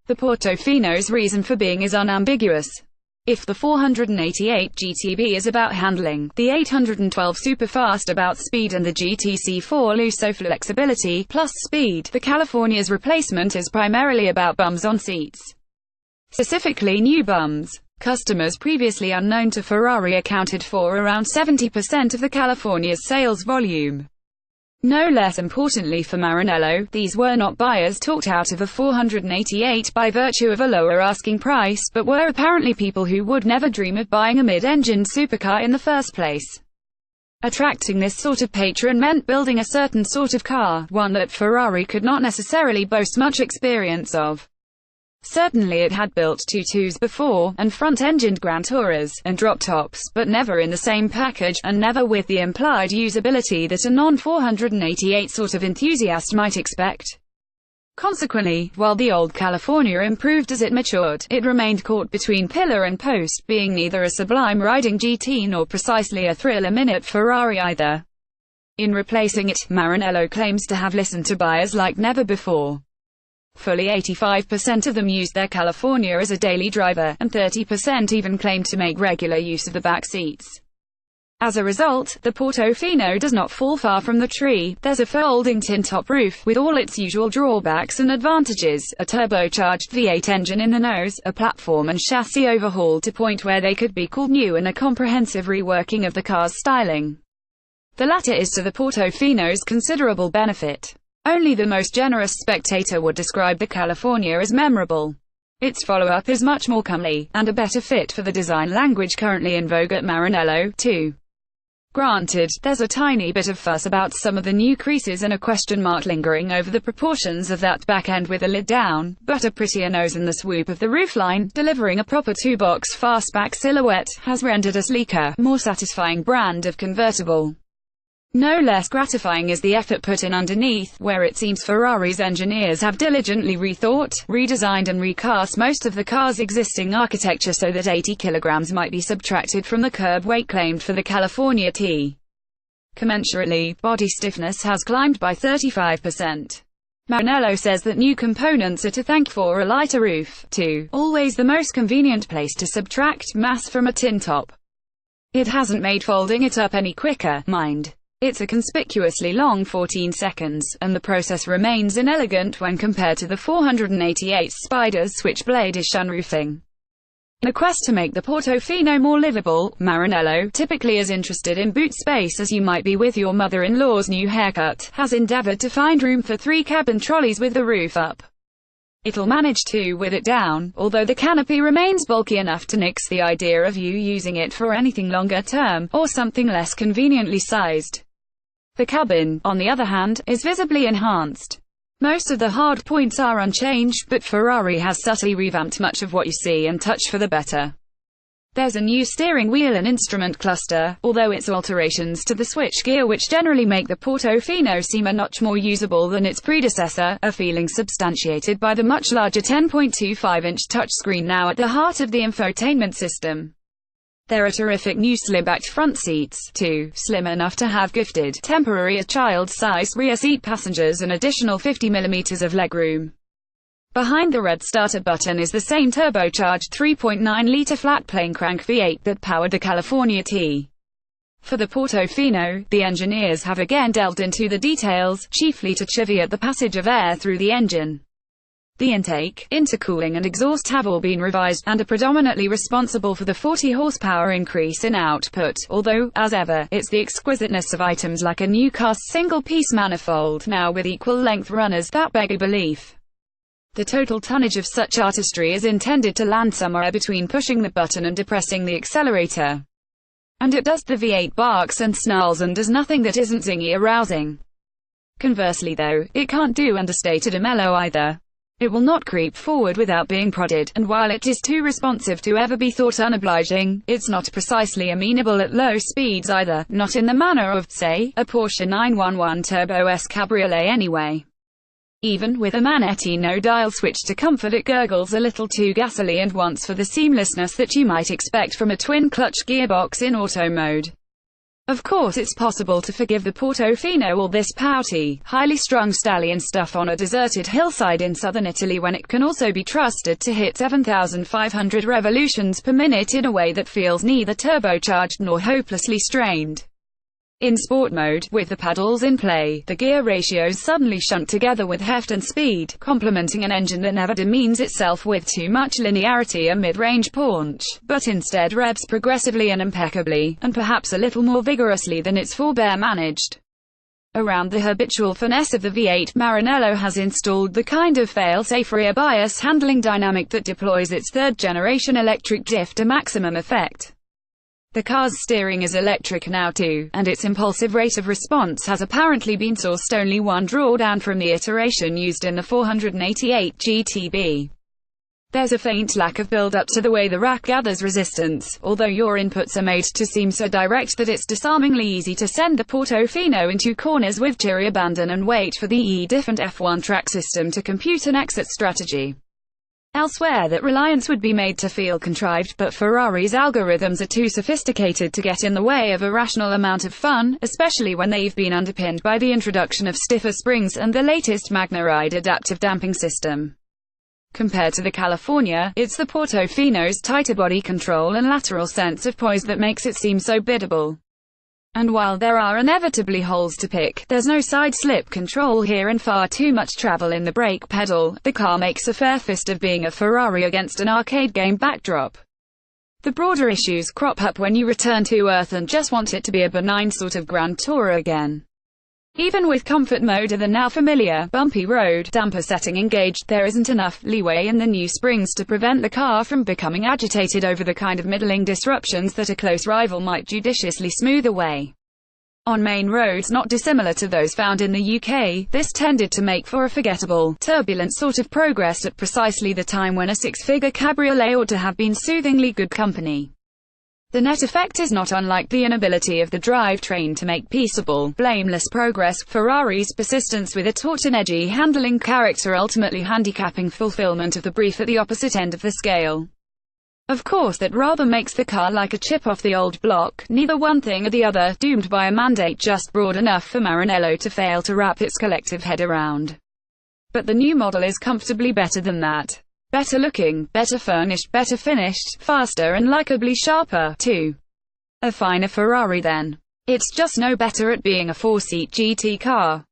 The Portofino's reason for being is unambiguous. If the 488 GTB is about handling, the 812 Superfast about speed, and the GTC4 Lusso flexibility plus speed, the California's replacement is primarily about bums on seats. Specifically new bums. Customers previously unknown to Ferrari accounted for around 70% of the California's sales volume. No less importantly for Maranello, these were not buyers talked out of a 488 by virtue of a lower asking price, but were apparently people who would never dream of buying a mid-engined supercar in the first place. Attracting this sort of patron meant building a certain sort of car, one that Ferrari could not necessarily boast much experience of. Certainly it had built 22s before, and front-engined Grand Touras, and drop-tops, but never in the same package, and never with the implied usability that a non-488 sort of enthusiast might expect. Consequently, while the old California improved as it matured, it remained caught between pillar and post, being neither a sublime riding GT nor precisely a thrill-a-minute Ferrari either. In replacing it, Maranello claims to have listened to buyers like never before. Fully 85% of them used their California as a daily driver, and 30% even claimed to make regular use of the back seats. As a result, the Portofino does not fall far from the tree. There's a folding tin-top roof, with all its usual drawbacks and advantages, a turbocharged V8 engine in the nose, a platform and chassis overhaul to point where they could be called new, and a comprehensive reworking of the car's styling. The latter is to the Portofino's considerable benefit. Only the most generous spectator would describe the California as memorable. Its follow-up is much more comely, and a better fit for the design language currently in vogue at Maranello, too. Granted, there's a tiny bit of fuss about some of the new creases and a question mark lingering over the proportions of that back end with the lid down, but a prettier nose and the swoop of the roofline, delivering a proper two-box fastback silhouette, has rendered a sleeker, more satisfying brand of convertible. No less gratifying is the effort put in underneath, where it seems Ferrari's engineers have diligently rethought, redesigned and recast most of the car's existing architecture so that 80 kilograms might be subtracted from the curb weight claimed for the California T. Commensurately, body stiffness has climbed by 35%. Maranello says that new components are to thank for a lighter roof, too, always the most convenient place to subtract mass from a tin top. It hasn't made folding it up any quicker, mind. It's a conspicuously long 14 seconds, and the process remains inelegant when compared to the 488 Spider's switchblade-ish sunroofing. In a quest to make the Portofino more livable, Maranello, typically as interested in boot space as you might be with your mother-in-law's new haircut, has endeavored to find room for 3 cabin trolleys with the roof up. It'll manage to with it down, although the canopy remains bulky enough to nix the idea of you using it for anything longer term, or something less conveniently sized. The cabin, on the other hand, is visibly enhanced. Most of the hard points are unchanged, but Ferrari has subtly revamped much of what you see and touch for the better. There's a new steering wheel and instrument cluster, although its alterations to the switchgear which generally make the Portofino seem a notch more usable than its predecessor, are feeling substantiated by the much larger 10.25-inch touchscreen now at the heart of the infotainment system. There are terrific new slim-backed front seats, too, slim enough to have gifted, temporary child-sized rear seat passengers an additional 50 mm of legroom. Behind the red starter button is the same turbocharged 3.9-litre flat-plane crank V8 that powered the California T. For the Portofino, the engineers have again delved into the details, chiefly to chiviate the passage of air through the engine. The intake, intercooling and exhaust have all been revised, and are predominantly responsible for the 40 horsepower increase in output, although, as ever, it's the exquisiteness of items like a new cast single-piece manifold, now with equal-length runners, that beg belief. The total tonnage of such artistry is intended to land somewhere between pushing the button and depressing the accelerator. And it does. The V8 barks and snarls and does nothing that isn't zingy arousing. Conversely though, it can't do understated or mellow either. It will not creep forward without being prodded, and while it is too responsive to ever be thought unobliging, it's not precisely amenable at low speeds either, not in the manner of, say, a Porsche 911 Turbo S Cabriolet anyway. Even with a Manetti no-dial switch to comfort, it gurgles a little too gassily and wants for the seamlessness that you might expect from a twin-clutch gearbox in auto mode. Of course it's possible to forgive the Portofino all this pouty, highly strung stallion stuff on a deserted hillside in southern Italy when it can also be trusted to hit 7,500 revolutions per minute in a way that feels neither turbocharged nor hopelessly strained. In sport mode, with the paddles in play, the gear ratios suddenly shunt together with heft and speed, complementing an engine that never demeans itself with too much linearity or mid-range paunch, but instead revs progressively and impeccably, and perhaps a little more vigorously than its forebear managed. Around the habitual finesse of the V8, Maranello has installed the kind of fail-safe rear bias handling dynamic that deploys its third-generation electric diff to maximum effect. The car's steering is electric now too, and its impulsive rate of response has apparently been sourced only one drawdown from the iteration used in the 488 GTB. There's a faint lack of build-up to the way the rack gathers resistance, although your inputs are made to seem so direct that it's disarmingly easy to send the Portofino into corners with cheery abandon and wait for the E-diff and F1 track system to compute an exit strategy. Elsewhere that reliance would be made to feel contrived, but Ferrari's algorithms are too sophisticated to get in the way of a rational amount of fun, especially when they've been underpinned by the introduction of stiffer springs and the latest Magna-Ride adaptive damping system. Compared to the California, it's the Portofino's tighter body control and lateral sense of poise that makes it seem so biddable. And while there are inevitably holes to pick, there's no side-slip control here and far too much travel in the brake pedal. The car makes a fair fist of being a Ferrari against an arcade game backdrop. The broader issues crop up when you return to earth and just want it to be a benign sort of Grand Tourer again. Even with comfort mode or the now familiar, bumpy road damper setting engaged, there isn't enough leeway in the new springs to prevent the car from becoming agitated over the kind of middling disruptions that a close rival might judiciously smooth away. On main roads not dissimilar to those found in the UK, this tended to make for a forgettable, turbulent sort of progress at precisely the time when a six-figure cabriolet ought to have been soothingly good company. The net effect is not unlike the inability of the drivetrain to make peaceable, blameless progress, Ferrari's persistence with a taut and edgy handling character ultimately handicapping fulfillment of the brief at the opposite end of the scale. Of course that rather makes the car like a chip off the old block, neither one thing or the other, doomed by a mandate just broad enough for Maranello to fail to wrap its collective head around. But the new model is comfortably better than that. Better looking, better furnished, better finished, faster and likably sharper, too. A finer Ferrari then. It's just no better at being a four-seat GT car.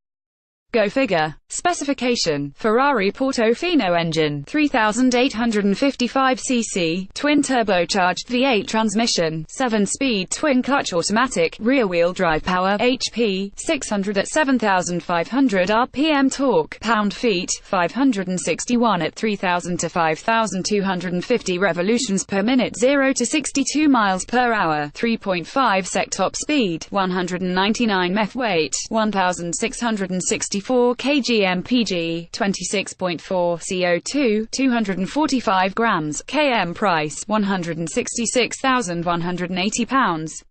Go figure. Specification: Ferrari Portofino engine, 3,855cc, twin-turbocharged V8 transmission, 7-speed twin-clutch automatic, rear-wheel drive power, HP, 600 at 7,500 rpm torque, pound-feet, 561 at 3,000 to 5,250 revolutions per minute, 0 to 62 miles per hour, 3.5 sec top speed, 199 meth weight, 1,664 kg mpg, 26.4 CO2, 245 grams, km price, £166,180.